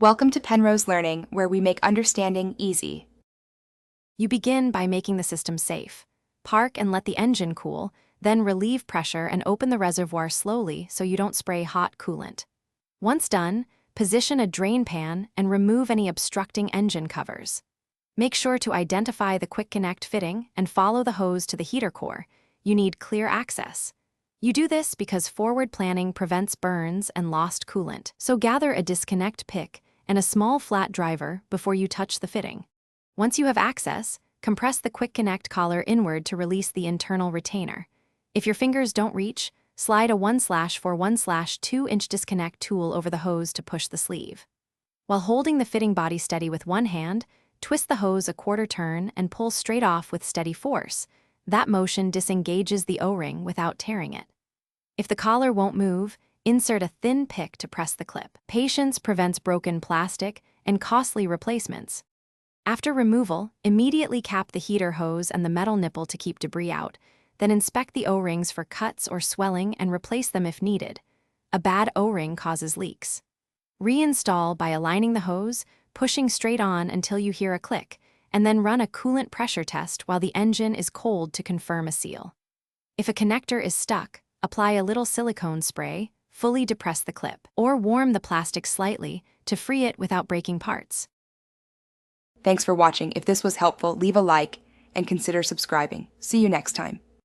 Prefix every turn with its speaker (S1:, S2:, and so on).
S1: Welcome to Penrose Learning, where we make understanding easy.
S2: You begin by making the system safe. Park and let the engine cool, then relieve pressure and open the reservoir slowly so you don't spray hot coolant. Once done, position a drain pan and remove any obstructing engine covers. Make sure to identify the quick connect fitting and follow the hose to the heater core. You need clear access. You do this because forward planning prevents burns and lost coolant, so gather a disconnect pick and a small flat driver before you touch the fitting. Once you have access, compress the quick connect collar inward to release the internal retainer. If your fingers don't reach, slide a 1/4/1/2" disconnect tool over the hose to push the sleeve. While holding the fitting body steady with one hand, twist the hose a quarter turn and pull straight off with steady force. That motion disengages the O-ring without tearing it. If the collar won't move, insert a thin pick to press the clip. Patience prevents broken plastic and costly replacements. After removal, immediately cap the heater hose and the metal nipple to keep debris out, then inspect the O-rings for cuts or swelling and replace them if needed. A bad O-ring causes leaks. Reinstall by aligning the hose, pushing straight on until you hear a click, and then run a coolant pressure test while the engine is cold to confirm a seal. If a connector is stuck, apply a little silicone spray, fully depress the clip, or warm the plastic slightly to free it without breaking parts.
S1: Thanks for watching. If this was helpful, leave a like and consider subscribing. See you next time.